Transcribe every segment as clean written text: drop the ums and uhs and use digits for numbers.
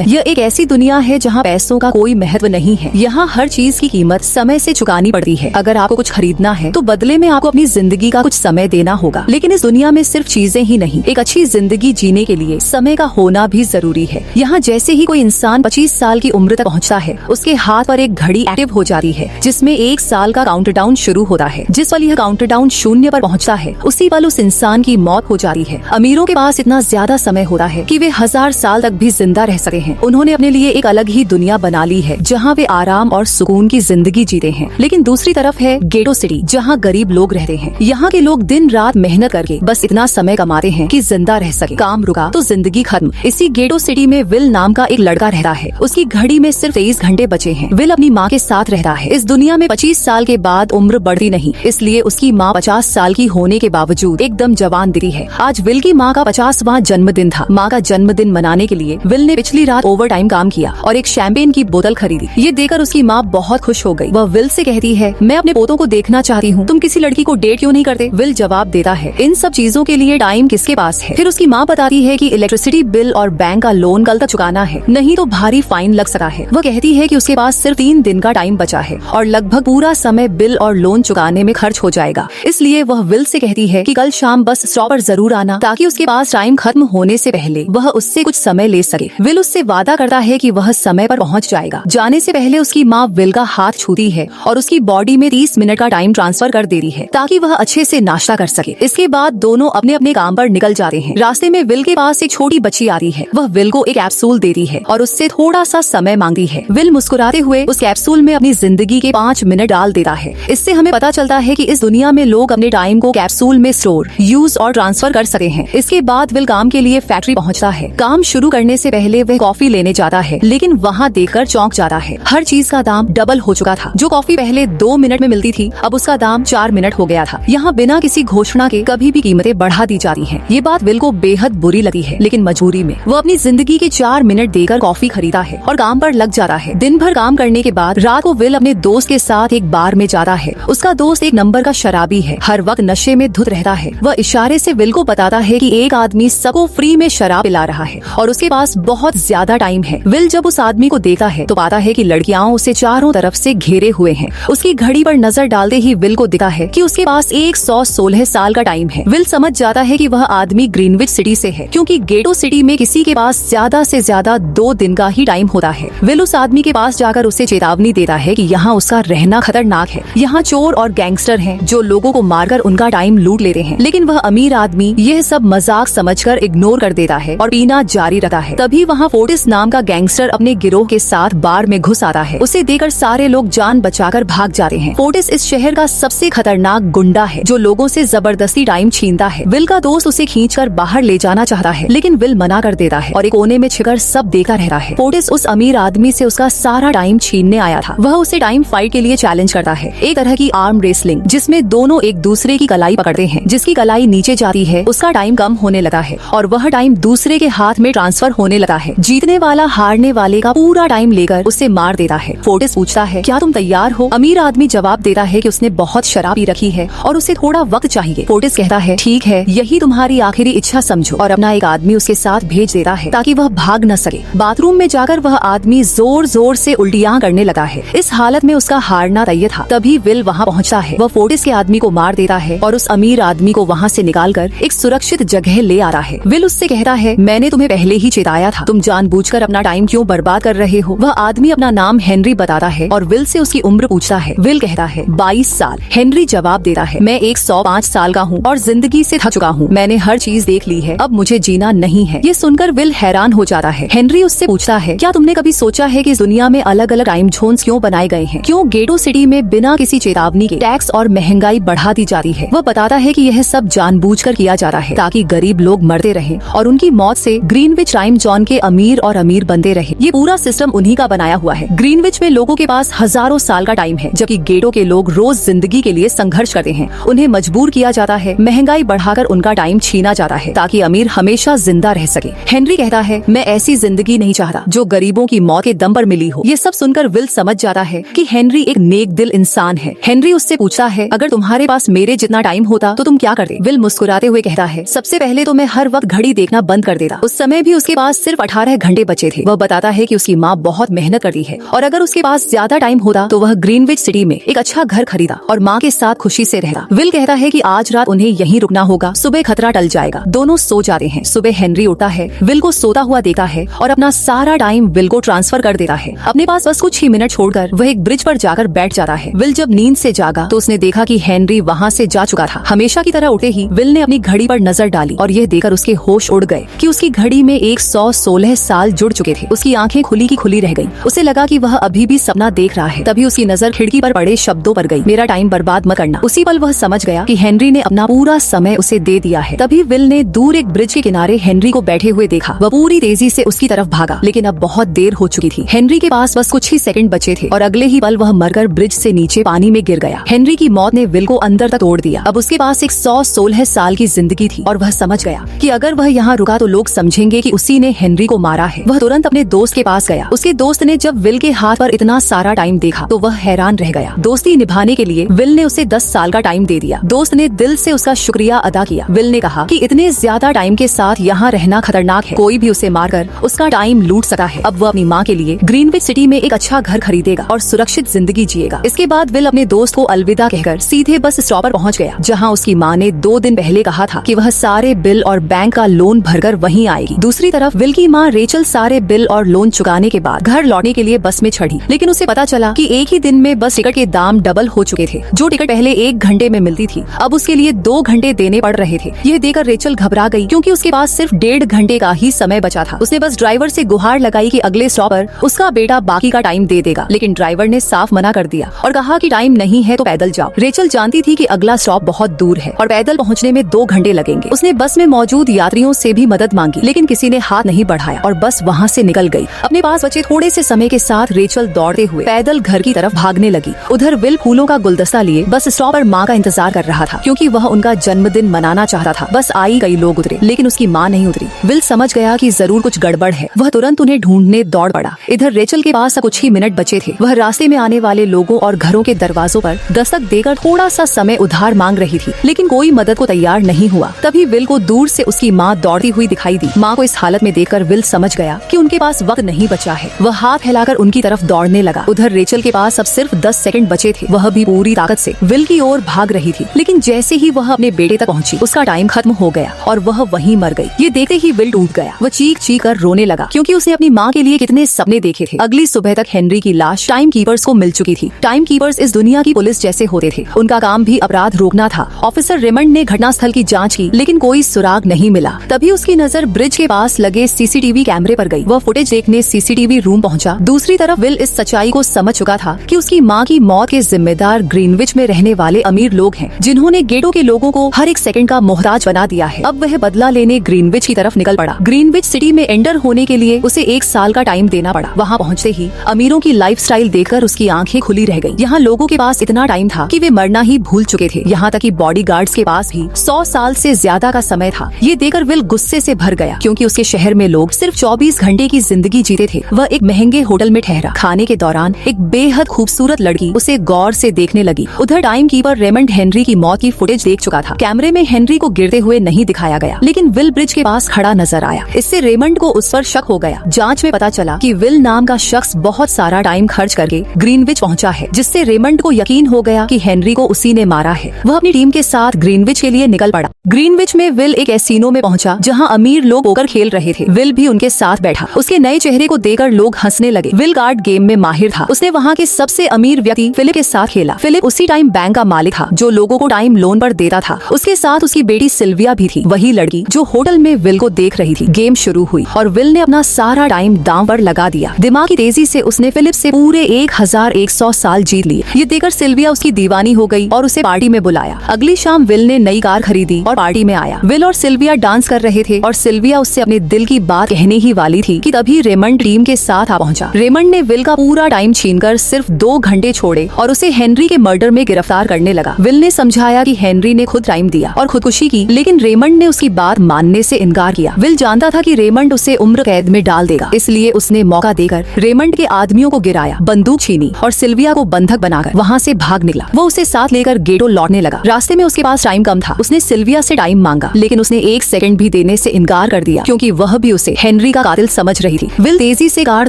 यह एक ऐसी दुनिया है जहाँ पैसों का कोई महत्व नहीं है। यहाँ हर चीज की कीमत समय से चुकानी पड़ती है। अगर आपको कुछ खरीदना है तो बदले में आपको अपनी जिंदगी का कुछ समय देना होगा। लेकिन इस दुनिया में सिर्फ चीजें ही नहीं, एक अच्छी जिंदगी जीने के लिए समय का होना भी जरूरी है। यहाँ जैसे ही कोई इंसान 25 साल की उम्र तक पहुँचता है, उसके हाथ पर एक घड़ी एक्टिव हो जाती है जिसमें 1 साल का काउंटडाउन शुरू होता है। जिस पल यह काउंटडाउन 0 पर पहुँचता है, उसी पल उस इंसान की मौत हो जाती है। अमीरों के पास इतना ज्यादा समय होता है कि वे 1000 साल तक भी जिंदा रह सके हैं। उन्होंने अपने लिए एक अलग ही दुनिया बना ली है जहाँ वे आराम और सुकून की जिंदगी जीते हैं। लेकिन दूसरी तरफ है गेटो सिटी, जहाँ गरीब लोग रहते हैं। यहाँ के लोग दिन रात मेहनत करके बस इतना समय कमाते हैं कि जिंदा रह सके। काम रुका तो जिंदगी खत्म। इसी गेटो सिटी में विल नाम का एक लड़का रहता है। उसकी घड़ी में सिर्फ 23 घंटे बचे हैं। विल अपनी माँ के साथ रहता है। इस दुनिया में 25 साल के बाद उम्र बढ़ती नहीं, इसलिए उसकी माँ 50 साल की होने के बावजूद एकदम जवान दिखती है। आज विल की माँ का 50वां जन्मदिन था। माँ का जन्मदिन मनाने के लिए विल ने पिछली रात ओवर टाइम काम किया और एक शैंपेन की बोतल खरीदी। ये देखकर उसकी माँ बहुत खुश हो गई। वह विल से कहती है, मैं अपने पोतों को देखना चाहती हूँ, तुम किसी लड़की को डेट क्यों नहीं करते? विल जवाब देता है, इन सब चीजों के लिए टाइम किसके पास है? फिर उसकी माँ बताती है कि इलेक्ट्रिसिटी बिल और बैंक का लोन कल तक चुकाना है, नहीं तो भारी फाइन लग सकता है। वह कहती है कि उसके पास सिर्फ 3 दिन का टाइम बचा है और लगभग पूरा समय बिल और लोन चुकाने में खर्च हो जाएगा। इसलिए वह विल से कहती है कि कल शाम बस स्टॉप पर जरूर आना, ताकि उसके पास टाइम खत्म होने से पहले वह उससे कुछ समय ले सके। विल उससे वादा करता है कि वह समय पर पहुंच जाएगा। जाने से पहले उसकी माँ विल का हाथ छूती है और उसकी बॉडी में 30 मिनट का टाइम ट्रांसफर कर देती है ताकि वह अच्छे से नाश्ता कर सके। इसके बाद दोनों अपने अपने काम पर निकल जाते हैं। रास्ते में विल के पास एक छोटी बच्ची आती है। वह विल को एक कैप्सूल देती है और उससे थोड़ा सा समय मांगती है। विल मुस्कुराते हुए उस कैप्सूल में अपनी जिंदगी के 5 मिनट डाल देता है। इससे हमें पता चलता है कि इस दुनिया में लोग अपने टाइम को कैप्सूल में स्टोर, यूज और ट्रांसफर कर सकते हैं। इसके बाद विल काम के लिए फैक्ट्री पहुंचता है। काम शुरू करने से पहले वह कॉफी लेने जाता है, लेकिन वहाँ देखकर चौंक जाता है। हर चीज का दाम डबल हो चुका था। जो कॉफी पहले 2 मिनट में मिलती थी, अब उसका दाम 4 मिनट हो गया था। यहाँ बिना किसी घोषणा के कभी भी कीमतें बढ़ा दी जाती हैं। ये बात विल को बेहद बुरी लगी है, लेकिन मजबूरी में वो अपनी जिंदगी के 4 मिनट देकर कॉफी खरीदा है और काम पर लग जाता है। दिन भर काम करने के बाद रात को विल अपने दोस्त के साथ एक बार में जाता है। उसका दोस्त एक नंबर का शराबी है, हर वक्त नशे में धुत रहता है। वह इशारे से विल को बताता है कि एक आदमी सबको फ्री में शराब पिला रहा है और उसके पास बहुत ज्यादा टाइम है। विल जब उस आदमी को देखता है तो पाता है कि लड़कियां उसे चारों तरफ से घेरे हुए हैं। उसकी घड़ी पर नजर डालते ही विल को दिखता है कि उसके पास 116 साल का टाइम है। विल समझ जाता है कि वह आदमी ग्रीनविच सिटी से है, क्योंकि गेटो सिटी में किसी के पास ज्यादा से ज्यादा 2 दिन का ही टाइम होता है। विल उस आदमी के पास जाकर उसे चेतावनी देता है कि यहाँ उसका रहना खतरनाक है। यहाँ चोर और गैंगस्टर हैं जो लोगों को मारकर उनका टाइम लूट लेते हैं। लेकिन वह अमीर आदमी यह सब मजाक समझकर इग्नोर कर देता है और पीना जारी रखता है। तभी वहाँ फोर्टिस नाम का गैंगस्टर अपने गिरोह के साथ बार में घुस आता है। उसे देखकर सारे लोग जान बचाकर भाग जाते हैं। फोर्टिस इस शहर का सबसे खतरनाक गुंडा है जो लोगों से जबरदस्ती टाइम छीनता है। विल का दोस्त उसे खींचकर बाहर ले जाना चाहता है, लेकिन विल मना कर देता है और एक कोने में छिपकर सब देखता रहता है। फोर्टिस उस अमीर आदमी से उसका सारा टाइम छीनने आया था। वह उसे टाइम फाइट के लिए चैलेंज करता है, एक तरह की आर्म रेसलिंग जिसमें दोनों एक दूसरे की कलाई पकड़ते हैं। जिसकी कलाई नीचे जाती है उसका टाइम कम होने लगा है और वह टाइम दूसरे के हाथ में ट्रांसफर होने लगा है। जीतने वाला हारने वाले का पूरा टाइम लेकर उसे मार देता है। फोर्टिस पूछता है, क्या तुम तैयार हो? अमीर आदमी जवाब देता है कि उसने बहुत शराब पी रखी है और उसे थोड़ा वक्त चाहिए। फोर्टिस कहता है, ठीक है, यही तुम्हारी आखिरी इच्छा समझो, और अपना एक आदमी उसके साथ भेज देता है ताकि वह भाग न सके। बाथरूम में जाकर वह आदमी जोर जोर से उल्टियां करने लगा है। इस हालत में उसका हारना तय था। तभी विल वहाँ पहुँचता है। वह फोर्टिस के आदमी को मार देता है और उस अमीर आदमी को वहाँ से निकालकर एक सुरक्षित जगह ले आता है। विल उससे कहता है, मैंने तुम्हें पहले ही चेताया था, तुम जानबूझकर अपना टाइम क्यों बर्बाद कर रहे हो? वह आदमी अपना नाम हेनरी बताता है और विल से उसकी उम्र पूछता है। विल कहता है, 22 साल। हेनरी जवाब देता है, मैं 105 साल का हूँ और जिंदगी से थक चुका हूँ। मैंने हर चीज देख ली है, अब मुझे जीना नहीं है। ये सुनकर विल हैरान हो जाता है। हेनरी उससे पूछता है, क्या तुमने कभी सोचा है कि इस दुनिया में अलग अलग टाइम जोन्स क्यों बनाए गए हैं? क्यों गेटो सिटी में बिना किसी चेतावनी के टैक्स और महंगाई बढ़ा दी जाती है? वह बताता है कि यह सब जानबूझकर किया जाता है ताकि गरीब लोग मरते रहें और उनकी मौत से ग्रीनविच टाइम जोन के अमीर और अमीर बनते रहे। ये पूरा सिस्टम उन्हीं का बनाया हुआ है। ग्रीनविच में लोगों के पास हजारों साल का टाइम है, जबकि गेटो के लोग रोज जिंदगी के लिए संघर्ष करते हैं। उन्हें मजबूर किया जाता है, महंगाई बढ़ाकर उनका टाइम छीना जाता है ताकि अमीर हमेशा जिंदा रह सके। हेनरी कहता है, मैं ऐसी जिंदगी नहीं चाहता जो गरीबों की मौत के दम पर मिली हो। ये सब सुनकर विल समझ जाता है कि हेनरी एक नेक दिल इंसान है। हेनरी उससे पूछता है, अगर तुम्हारे पास मेरे जितना टाइम होता तो तुम क्या करते? विल मुस्कुराते हुए कहता है, सबसे पहले तो मैं हर वक्त घड़ी देखना बंद कर देता। उस समय भी उसके पास सिर्फ 18 घंटे बचे थे। वह बताता है कि उसकी माँ बहुत मेहनत करती है और अगर उसके पास ज्यादा टाइम होता तो वह ग्रीनविच सिटी में एक अच्छा घर खरीदा और माँ के साथ खुशी से रहता। विल कहता है कि आज रात उन्हें यहीं रुकना होगा, सुबह खतरा टल जाएगा। दोनों सो जाते हैं। सुबह हेनरी उठता है, विल को सोता हुआ देखता है और अपना सारा टाइम विल को ट्रांसफर कर देता है। अपने पास बस कुछ ही मिनट छोड़कर वह एक ब्रिज पर जाकर बैठ जाता है। विल जब नींद से जागा तो उसने देखा कि हेनरी वहाँ से जा चुका था। हमेशा की तरह उठते ही विल ने अपनी घड़ी पर नजर डाली और यह देखकर उसके होश उड़ गए कि उसकी घड़ी में 116 साल जुड़ चुके थे। उसकी आंखें खुली की खुली रह गईं। उसे लगा कि वह अभी भी सपना देख रहा है। तभी उसकी नजर खिड़की पर पड़े शब्दों पर गई, मेरा टाइम बर्बाद मत करना। उसी पल वह समझ गया कि हेनरी ने अपना पूरा समय उसे दे दिया है। तभी विल ने दूर एक ब्रिज के किनारे हेनरी को बैठे हुए देखा। वह पूरी तेजी से उसकी तरफ भागा, लेकिन अब बहुत देर हो चुकी थी। हेनरी के पास बस कुछ ही सेकंड बचे थे और अगले ही पल वह मरकर ब्रिज से नीचे पानी में गिर गया। हेनरी की मौत ने विल को अंदर तक तोड़ दिया। अब उसके पास 116 साल की जिंदगी थी और वह समझ गया कि अगर वह यहाँ रुका तो लोग समझेंगे कि उसी ने हेनरी को मारा है। वह तुरंत अपने दोस्त के पास गया। उसके दोस्त ने जब विल के हाथ पर इतना सारा टाइम देखा तो वह हैरान रह गया। दोस्ती निभाने के लिए विल ने उसे 10 साल का टाइम दे दिया। दोस्त ने दिल से उसका शुक्रिया अदा किया। विल ने कहा कि इतने ज्यादा टाइम के साथ यहाँ रहना खतरनाक है, कोई भी उसे मारकर उसका टाइम लूट सकता है। अब वह अपनी माँ के लिए ग्रीनविच सिटी में एक अच्छा घर खरीदेगा और सुरक्षित जिंदगी जिएगा। इसके बाद विल अपने दोस्त को अलविदा कहकर सीधे बस स्टॉप पर पहुँच गया, जहाँ उसकी माँ ने 2 दिन पहले कहा था कि वह सारे बिल और बैंक का लोन भरकर वहीं आएगी। दूसरी तरफ विल की माँ रेचल सारे बिल और लोन चुकाने के बाद घर लौटने के लिए बस में चढ़ी, लेकिन उसे पता चला कि एक ही दिन में बस टिकट के दाम डबल हो चुके थे। जो टिकट पहले 1 घंटे में मिलती थी अब उसके लिए 2 घंटे देने पड़ रहे थे। यह देखकर रेचल घबरा गई, क्योंकि उसके पास सिर्फ 1.5 घंटे का ही समय बचा था। उसने बस ड्राइवर से गुहार लगाई कि अगले स्टॉप पर उसका बेटा बाकी का टाइम दे देगा, लेकिन ड्राइवर ने साफ मना कर दिया और कहा कि टाइम नहीं है तो पैदल जाओ। रेचल जानती थी कि अगला स्टॉप बहुत दूर है और पैदल पहुँचने में 2 घंटे लगेंगे। उसने बस में मौजूद यात्रियों से भी मदद मांगी, लेकिन किसी ने हाथ नहीं बढ़ाया और बस वहाँ से निकल गई। अपने पास बचे थोड़े से समय के साथ रेचल दौड़ते हुए पैदल घर की तरफ भागने लगी। उधर विल फूलों का गुलदस्ता लिए बस स्टॉप पर माँ का इंतजार कर रहा था, क्योंकि वह उनका जन्मदिन मनाना चाहता था। बस आई कई लोग उतरे, लेकिन उसकी माँ नहीं उतरी। विल समझ गया कि जरूर कुछ गड़बड़ है। वह तुरंत उन्हें ढूंढने दौड़ पड़ा। इधर रेचल के पास कुछ ही मिनट बचे थे। वह रास्ते में आने वाले लोगों और घरों के दरवाजों पर दस्तक देकर थोड़ा सा समय उधार मांग रही थी, लेकिन कोई मदद को तैयार नहीं हुआ। तभी विल को दूर से उसकी माँ दौड़ती हुई दिखाई दी। माँ को इस हालत में देखकर विल समझ गया कि उनके पास वक्त नहीं बचा है। वह हाथ फैलाकर उनकी तरफ दौड़ने लगा। उधर रेचल के पास अब सिर्फ 10 सेकंड बचे थे। वह भी पूरी ताकत से विल की ओर भाग रही थी, लेकिन जैसे ही वह अपने बेटे तक पहुंची उसका टाइम खत्म हो गया और वह वहीं मर गई। ये देखते ही विल टूट गया। वह चीख चीख कर रोने लगा, क्योंकि उसने अपनी माँ के लिए कितने सपने देखे थे। अगली सुबह तक हेनरी की लाश टाइम कीपर्स को मिल चुकी थी। टाइम कीपर्स इस दुनिया की पुलिस जैसे होते थे। उनका काम भी अपराध रोकना था। ऑफिसर रेमंड ने घटनास्थल की जाँच की, लेकिन कोई सुराग नहीं मिला। तभी उसकी नजर ब्रिज के पास लगे सीसीटीवी कैमरे पर गई। वह फुटेज देखने सीसीटीवी रूम पहुंचा। दूसरी तरफ विल इस सच्चाई को समझ चुका था कि उसकी माँ की मौत के जिम्मेदार ग्रीनविच में रहने वाले अमीर लोग हैं, जिन्होंने गेटो के लोगों को हर एक सेकंड का मोहताज बना दिया है। अब वह बदला लेने ग्रीनविच की तरफ निकल पड़ा। ग्रीनविच सिटी में एंटर होने के लिए उसे 1 साल का टाइम देना पड़ा। वहाँ पहुँचते ही अमीरों की लाइफस्टाइल देखकर उसकी आंखें खुली रह गई। यहाँ लोगों के पास इतना टाइम था कि वे मरना ही भूल चुके थे। यहाँ तक कि बॉडीगार्ड्स के पास भी 100 साल से ज्यादा का समय था। ये देखकर विल गुस्से से भर गया, क्योंकि उसके शहर में लोग सिर्फ 24 घंटे की जिंदगी जीते थे। वह एक महंगे होटल में ठहरा। खाने के दौरान एक बेहद खूबसूरत लड़की उसे गौर से देखने लगी। उधर टाइम कीपर रेमंड हेनरी की मौत की फुटेज देख चुका था। कैमरे में हेनरी को गिरते हुए नहीं दिखाया गया, लेकिन विल ब्रिज के पास खड़ा नजर आया। इससे रेमंड को उस पर शक हो गया। जांच में पता चला कि विल नाम का शख्स बहुत सारा टाइम खर्च करके ग्रीनविच पहुंचा है, जिससे रेमंड को यकीन हो गया कि हेनरी को उसी ने मारा है। वह अपनी टीम के साथ ग्रीनविच के लिए निकल पड़ा। ग्रीनविच में विल एक कैसीनो में पहुंचा, जहां अमीर लोग पोकर खेल रहे थे। विल भी उनके साथ बैठा। उसके नए चेहरे को देखकर लोग हंसने लगे। विल कार्ड गेम में माहिर था। उसने वहां के सबसे अमीर व्यक्ति फिलिप के साथ खेला। फिलिप उसी टाइम बैंक का मालिक था, जो लोगों को टाइम लोन पर देता था। उसके साथ उसकी बेटी सिल्विया भी थी, वही लड़की जो होटल में विल को देख रही थी। गेम शुरू हुई और विल ने अपना सारा टाइम दांव पर लगा दिया। दिमागी तेजी से उसने फिलिप से पूरे 1100 साल जीत लिए। ये देखकर सिल्विया उसकी दीवानी हो गई और उसे पार्टी में बुलाया। अगली शाम विल ने नई कार खरीदी और पार्टी में आया। विल और सिल्विया डांस कर रहे थे और सिल्विया उससे अपने दिल की बात कहने ही वाली थी कि तभी रेमंड टीम के साथ आ पहुंचा। रेमंड ने विल का पूरा टाइम छीनकर सिर्फ 2 घंटे छोड़े और उसे हेनरी के मर्डर में गिरफ्तार करने लगा। विल ने समझाया कि हेनरी ने खुद टाइम दिया और खुदकुशी की, लेकिन रेमंड ने उसकी बात मानने से इनकार किया। विल जानता था कि रेमंड उसे उम्र कैद में डाल देगा, इसलिए उसने मौका देकर रेमंड के आदमियों को गिराया, बंदूक छीनी और सिल्विया को बंधक बनाकर वहाँ से भाग निकला। वो उसे साथ लेकर गेटो लौटने लगा। रास्ते में उसके पास टाइम कम था। उसने सिल्विया से टाइम मांगा, लेकिन उसने 1 सेकंड भी देने से इनकार कर दिया, क्योंकि वह भी उसे हेनरी का का कातिल समझ रही थी। विल तेजी से कार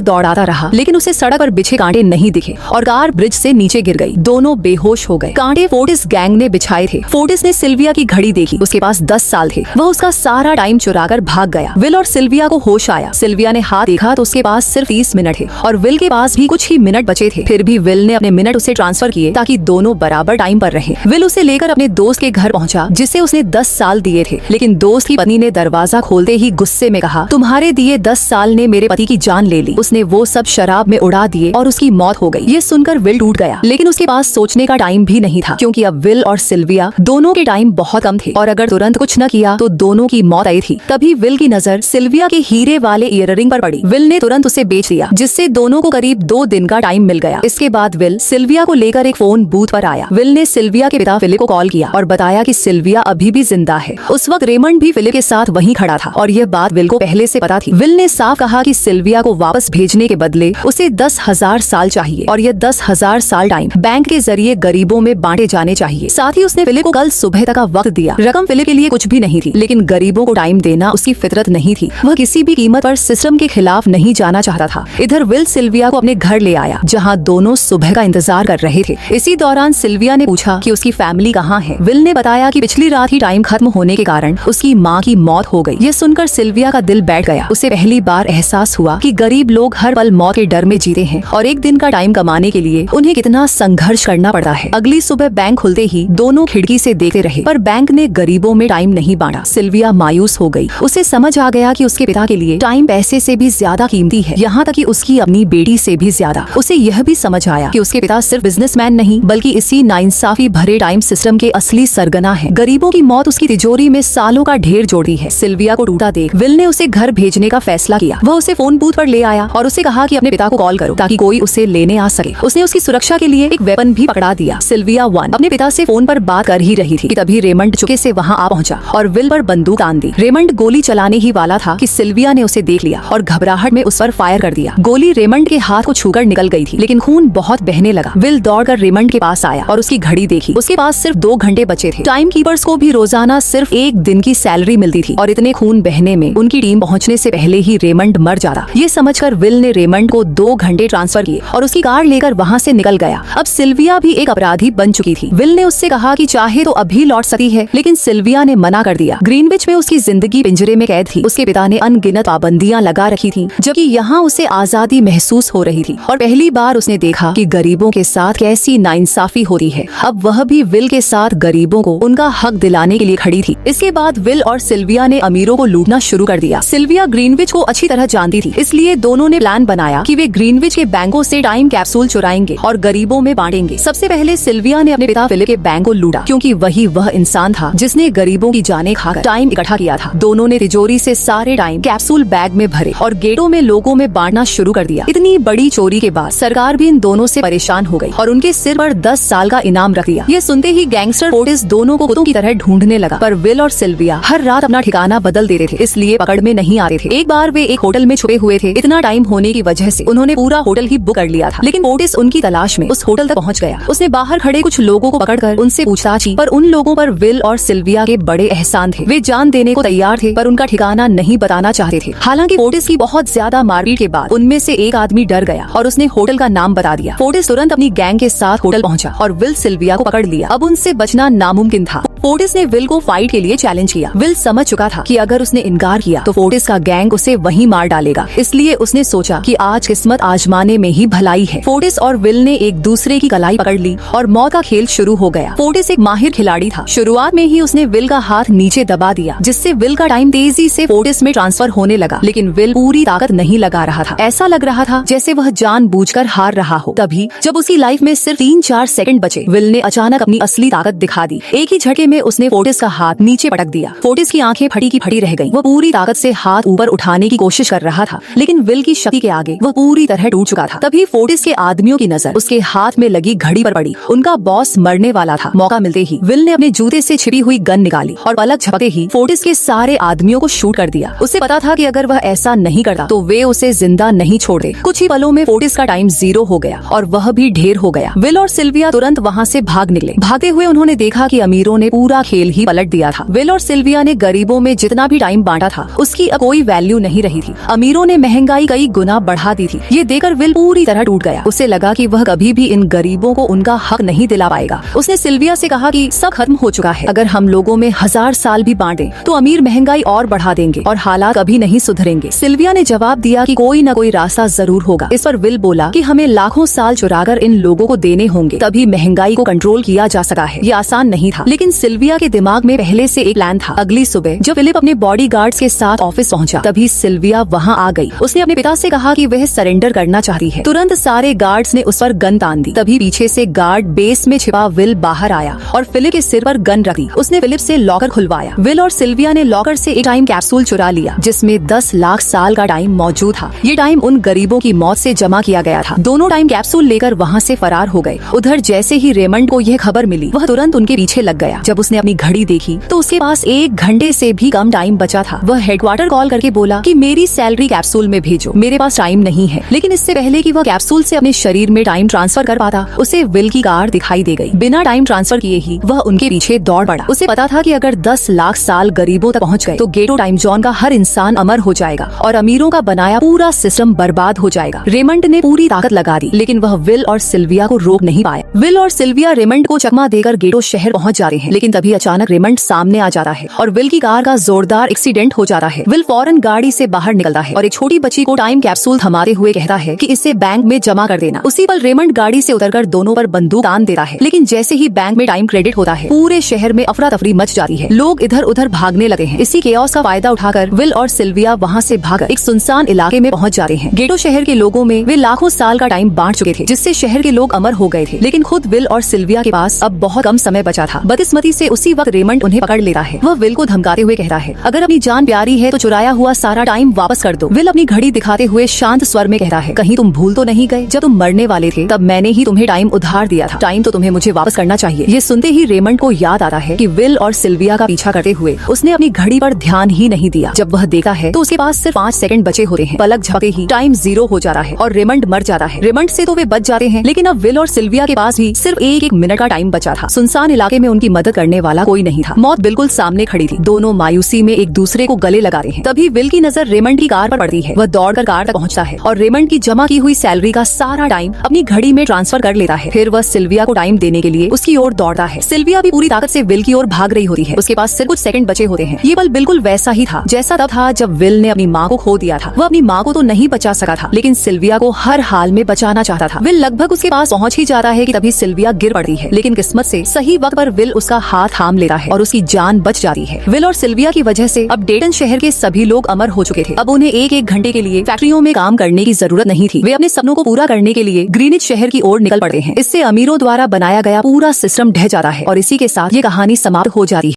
दौड़ाता रहा, लेकिन उसे सड़क पर बिछे कांटे नहीं दिखे और कार ब्रिज से नीचे गिर गई। दोनों बेहोश हो गए। कांटे फोर्टिस गैंग ने बिछाए थे। फोर्टिस ने सिल्विया की घड़ी देखी, उसके पास 10 साल थे। वह उसका सारा टाइम चुराकर भाग गया। विल और सिल्विया को होश आया। सिल्विया ने हाथ देखा तो उसके पास सिर्फ 30 मिनट थे और विल के पास भी कुछ ही मिनट बचे थे। फिर भी विल ने अपने मिनट उसे ट्रांसफर किए ताकि दोनों बराबर टाइम पर रहे। विल उसे लेकर अपने दोस्त के घर पहुंचा, जिसे उसने 10 साल दिए थे, लेकिन दोस्त की पत्नी ने दरवाजा खोलते ही गुस्से में कहा, तुम्हारे दिए 10 साल ने मेरे पति की जान ले ली। उसने वो सब शराब में उड़ा दिए और उसकी मौत हो गई। ये सुनकर विल टूट गया, लेकिन उसके पास सोचने का टाइम भी नहीं था, क्योंकि अब विल और सिल्विया दोनों के टाइम बहुत कम थे और अगर तुरंत कुछ न किया तो दोनों की मौत आई थी। तभी विल की नजर सिल्विया के हीरे वाले ईयररिंग पर पड़ी। विल ने तुरंत उसे बेच दिया, जिससे दोनों को करीब 2 दिन का टाइम मिल गया। इसके बाद विल सिल्विया को लेकर एक फोन बूथ पर आया। विल ने सिल्विया के पिता फिलिप को कॉल किया और बताया कि सिल्विया अभी भी जिंदा है। उस वक्त रेमंड भी फिलिप के साथ वहीं खड़ा था और यह बात विल को पहले से पता थी। विल ने साफ कहा कि सिल्विया को वापस भेजने के बदले उसे 10,000 साल चाहिए और यह 10,000 साल टाइम बैंक के जरिए गरीबों में बांटे जाने चाहिए। साथ ही उसने फिलिप को कल सुबह तक का वक्त दिया। रकम फिलिप के लिए कुछ भी नहीं थी, लेकिन गरीबों को टाइम देना उसकी फितरत नहीं थी। वह किसी भी कीमत पर सिस्टम के खिलाफ नहीं जाना चाहता था। इधर विल सिल्विया को अपने घर ले आया, जहाँ दोनों सुबह का इंतजार कर रहे थे। इसी दौरान सिल्विया ने पूछा कि उसकी फैमिली कहाँ है। विल ने बताया कि पिछली रात ही टाइम खत्म होने के कारण उसकी माँ की मौत हो गई। यह सुनकर सिल्विया का दिल बैठ गया। उसे पहली बार एहसास हुआ कि गरीब लोग हर पल मौत के डर में जीते हैं और एक दिन का टाइम कमाने के लिए उन्हें कितना संघर्ष करना पड़ता है। अगली सुबह बैंक खुलते ही दोनों खिड़की से देखते रहे, पर बैंक ने गरीबों में टाइम नहीं बांटा। सिल्विया मायूस हो गई। उसे समझ आ गया कि उसके पिता के लिए टाइम पैसे से भी ज्यादा कीमती है, यहाँ तक कि उसकी अपनी बेटी से भी ज्यादा। उसे यह भी समझ आया कि उसके पिता सिर्फ बिजनेसमैन नहीं, बल्कि इसी नाइंसाफी भरे टाइम सिस्टम के असली सरगना है। गरीबों की मौत उसकी तिजोरी में सालों का ढेर जोड़ी है। सिल्विया को टूटा देख विल ने उसे घर भेजने का फैसला किया। वह उसे फोन बूथ पर ले आया और उसे कहा कि अपने पिता को कॉल करो ताकि कोई उसे लेने आ सके। उसने उसकी सुरक्षा के लिए एक वेपन भी पकड़ा दिया। सिल्विया 1 अपने पिता से फोन पर बात कर ही रही थी कि तभी रेमंड चुपके से वहाँ आ पहुंचा और विल पर बंदूक तान दी। रेमंड गोली चलाने ही वाला था कि सिल्विया ने उसे देख लिया और घबराहट में उस पर फायर कर दिया। गोली रेमंड के हाथ को छूकर निकल गई थी, लेकिन खून बहुत बहने लगा। विल दौड़कर रेमंड के पास आया और उसकी घड़ी देखी। उसके पास सिर्फ 2 घंटे बचे थे। टाइम कीपर्स को भी रोजाना सिर्फ 1 दिन की सैलरी मिलती थी और इतने खून बहने में उनकी टीम पहुंचने से पहले ही रेमंड मर जाता। ये समझकर विल ने रेमंड को 2 घंटे ट्रांसफर किए और उसकी कार लेकर वहाँ से निकल गया। अब सिल्विया भी एक अपराधी बन चुकी थी। विल ने उससे कहा कि चाहे तो अभी लौट सकती है, लेकिन सिल्विया ने मना कर दिया। ग्रीनविच में उसकी जिंदगी पिंजरे में कैद थी। उसके पिता ने अनगिनत पाबंदियां लगा रखी थी, जबकि यहाँ उसे आजादी महसूस हो रही थी और पहली बार उसने देखा कि गरीबों के साथ कैसी नाइंसाफी होती है। अब वह भी विल के साथ गरीबों को उनका हक दिलाने के लिए खड़ी थी। इसके बाद विल और सिल्विया ने अमीरों को लूटना शुरू कर दिया। सिल्विया ग्रीनविच को अच्छी तरह जानती थी, इसलिए दोनों ने प्लान बनाया कि वे ग्रीनविच के बैंकों से टाइम कैप्सूल चुराएंगे और गरीबों में बांटेंगे। सबसे पहले सिल्विया ने अपने पिता फिलिप के बैंक को लूटा, क्योंकि वही वह इंसान था जिसने गरीबों की जानें खाकर टाइम इकट्ठा किया था। दोनों ने तिजोरी से सारे टाइम कैप्सूल बैग में भरे और गेटों में लोगों में बांटना शुरू कर दिया। इतनी बड़ी चोरी के बाद सरकार भी इन दोनों से परेशान हो गई और उनके सिर पर 10 साल का इनाम रख दिया। ये सुनते ही गैंगस्टर फोर्टिस दोनों को कुत्तों की तरह ढूंढने लगा, पर विल और सिल्विया हर रात अपना ठिकाना बदल देते थे, इसलिए पकड़ में नहीं आते थे। एक बार वे एक होटल में छुपे हुए थे। इतना टाइम होने की वजह से उन्होंने पूरा होटल ही बुक कर लिया था, लेकिन फोर्टिस उनकी तलाश में उस होटल तक पहुंच गया। उसने बाहर खड़े कुछ लोगों को पकड़कर उनसे पूछताछ की, पर उन लोगों पर विल और सिल्विया के बड़े एहसान थे। वे जान देने को तैयार थे, पर उनका ठिकाना नहीं बताना चाहते थे। हालांकि फोर्टिस की बहुत ज्यादा मारपीट के बाद उनमें से एक आदमी डर गया और उसने होटल का नाम बता दिया। फोर्टिस तुरंत अपनी गैंग के साथ होटल पहुंचा और विल सिल्विया को पकड़ लिया। अब उनसे बचना नामुमकिन था। फोर्टिस ने विल को फाइट के लिए चैलेंज किया। विल समझ चुका था कि अगर उसने इनकार किया तो फोर्टिस का गैंग उसे वहीं मार डालेगा, इसलिए उसने सोचा कि आज किस्मत आजमाने में ही भलाई है। फोर्टिस और विल ने एक दूसरे की कलाई पकड़ ली और मौत का खेल शुरू हो गया। फोर्टिस एक माहिर खिलाड़ी था। शुरुआत में ही उसने विल का हाथ नीचे दबा दिया, जिससे विल का टाइम तेजी से फोर्टिस में ट्रांसफर होने लगा, लेकिन विल पूरी ताकत नहीं लगा रहा था। ऐसा लग रहा था जैसे वह जानबूझकर हार रहा हो। तभी जब उसकी लाइफ में सिर्फ 3-4 सेकंड बचे, विल ने अचानक अपनी असली ताकत दिखा दी। एक ही झटके में उसने फोर्टिस का हाथ नीचे पटक दिया। फोर्टिस की आंखें फटी की फटी रह गईं। वह पूरी ताकत से हाथ ऊपर उठाने की कोशिश कर रहा था, लेकिन विल की शक्ति के आगे वह पूरी तरह टूट चुका था। तभी फोर्टिस के आदमियों की नजर उसके हाथ में लगी घड़ी पर पड़ी। उनका बॉस मरने वाला था। मौका मिलते ही विल ने अपने जूते से छिपी हुई गन निकाली और पलक झपकते ही फोर्टिस के सारे आदमियों को शूट कर दिया। उसे पता था कि अगर वह ऐसा नहीं करता तो वे उसे जिंदा नहीं छोड़ते। कुछ ही पलों में फोर्टिस का टाइम 0 हो गया और वह भी ढेर हो गया। विल और सिल्विया तुरंत वहाँ से भाग निकले। भागते हुए उन्होंने देखा कि अमीरों ने पूरा खेल ही पलट दिया था। विल और सिल्विया ने गरीबों में जितना भी टाइम बांटा था उसकी अब कोई वैल्यू नहीं रही थी। अमीरों ने महंगाई कई गुना बढ़ा दी थी। ये देखकर विल पूरी तरह टूट गया। उसे लगा कि वह कभी भी इन गरीबों को उनका हक नहीं दिला पाएगा। उसने सिल्विया से कहा कि सब खत्म हो चुका है। अगर हम लोगों में 1000 साल भी बांटे तो अमीर महंगाई और बढ़ा देंगे और हालात कभी नहीं सुधरेंगे। सिल्विया ने जवाब दिया कि कोई न कोई रास्ता जरूर होगा। इस पर विल बोला कि हमें लाखों साल चुराकर इन लोगों को देने होंगे, तभी महंगाई को कंट्रोल किया जा सका है। ये आसान नहीं था, लेकिन सिल्विया के दिमाग में पहले से एक प्लान था। अगली सुबह जब फिलिप अपने बॉडीगार्ड्स के साथ ऑफिस पहुंचा, तभी सिल्विया वहां आ गई। उसने अपने पिता से कहा कि वह सरेंडर करना चाहती है। तुरंत सारे गार्ड्स ने उस पर गन तान दी। तभी पीछे से गार्ड बेस में छिपा विल बाहर आया और फिलिप के सिर पर गन रख दी। उसने फिलिप से लॉकर खुलवाया। विल और सिल्विया ने लॉकर से एक टाइम कैप्सूल चुरा लिया जिसमें 10 लाख साल का टाइम मौजूद था। ये टाइम उन गरीबों की मौत से जमा किया गया था। दोनों टाइम कैप्सूल लेकर वहाँ से फरार हो गए। उधर जैसे ही रेमंड को यह खबर मिली, वह तुरंत उनके पीछे लग गया। जब उसने अपनी घड़ी देखी तो उसके पास 1 घंटे से भी कम टाइम बचा था। वह हेडक्वार्टर कॉल करके बोला कि मेरी सैलरी कैप्सूल में भेजो, मेरे पास टाइम नहीं है। लेकिन इससे पहले कि वह कैप्सूल से अपने शरीर में टाइम ट्रांसफर कर पाता, उसे विल की कार दिखाई दे गई। बिना टाइम ट्रांसफर किए ही वह उनके पीछे दौड़ पड़ा। उसे पता था कि अगर 10 लाख साल गरीबों तक पहुंच गए तो गेटो टाइम जोन का हर इंसान अमर हो जाएगा और अमीरों का बनाया पूरा सिस्टम बर्बाद हो जाएगा। रेमंड ने पूरी ताकत लगा दी, लेकिन वह विल और सिल्विया को रोक नहीं पाया। विल और सिल्विया रेमंड को चकमा देकर गेटो शहर पहुंच जाते हैं, लेकिन तभी अचानक रेमंड सामने आ जाता है और विल की कार का जोरदार एक्सीडेंट हो जाता है। विल फौरन गाड़ी से बाहर निकलता है और एक छोटी बच्ची को टाइम कैप्सूल थमाते हुए कहता है कि इसे बैंक में जमा कर देना। उसी पल रेमंड गाड़ी से उतरकर दोनों पर बंदूक तान देता है, लेकिन जैसे ही बैंक में टाइम क्रेडिट होता है, पूरे शहर में अफरा तफरी मच जाती है। लोग इधर उधर भागने लगे हैं। इसी केओस का फायदा उठाकर विल और सिल्विया वहाँ से भागकर एक सुनसान इलाके में पहुँच जाते हैं। गेटो शहर के लोगों में वे लाखों साल का टाइम बांट चुके थे, जिससे शहर के लोग अमर हो गए थे। लेकिन खुद विल और सिल्विया के पास अब बहुत कम समय बचा था। बदकिस्मती से उसी वक्त रेमंड उन्हें पकड़ लेता है। वह विल को धमकाते हुए कहता है, अगर अपनी जान प्यारी है तो चुराया हुआ सारा टाइम वापस कर दो। विल अपनी घड़ी दिखाते हुए शांत स्वर में कहता है, कहीं तुम भूल तो नहीं गए, जब तुम मरने वाले थे तब मैंने ही तुम्हें टाइम उधार दिया था। टाइम तो तुम्हें मुझे वापस करना चाहिए। ये सुनते ही रेमंड को याद आता है कि विल और सिल्विया का पीछा करते हुए उसने अपनी घड़ी पर ध्यान ही नहीं दिया। जब वह देखा है तो उसके पास सिर्फ 5 सेकंड बचे होते हैं। पलक झपके ही टाइम 0 हो जाता है और रेमंड मर जाता है। रेमंड से तो वे बच जाते हैं, लेकिन अब विल और सिल्विया के पास भी सिर्फ 1 मिनट का टाइम बचा था। सुनसान इलाके में उनकी मदद करने वाला कोई नहीं था। मौत बिल्कुल सामने खड़ी थी। दोनों मायूसी में एक दूसरे को गले लगाते हैं। तभी विल की नजर रेमंड की कार पर पड़ती है। वह दौड़कर कार तक पहुंचता है और रेमंड की जमा की हुई सैलरी का सारा टाइम अपनी घड़ी में ट्रांसफर कर लेता है। फिर वह सिल्विया को टाइम देने के लिए उसकी ओर दौड़ता है। सिल्विया भी पूरी ताकत से विल की ओर भाग रही होती है। उसके पास सिर्फ कुछ सेकंड बचे होते हैं। ये पल बिल्कुल वैसा ही था जैसा तब था जब विल ने अपनी माँ को खो दिया था। वह अपनी माँ को तो नहीं बचा सका था, लेकिन सिल्विया को हर हाल में बचाना चाहता था। विल लगभग उसके पास पहुंच ही जाता है कि तभी सिल्विया गिर पड़ती है, लेकिन किस्मत से सही वक्त पर विल उसका हाथ थाम लेता है और उसकी जान बच जाती है। विल और सिल्विया की वजह से अब डेटन शहर के सभी लोग अमर हो चुके थे। अब उन्हें 1 घंटे के लिए फैक्ट्रियों में काम करने की जरूरत नहीं थी। वे अपने सपनों को पूरा करने के लिए ग्रीनिच शहर की ओर निकल पड़ते हैं। इससे अमीरों द्वारा बनाया गया पूरा सिस्टम ढह जाता है और इसी के साथ ये कहानी समाप्त हो जाती है।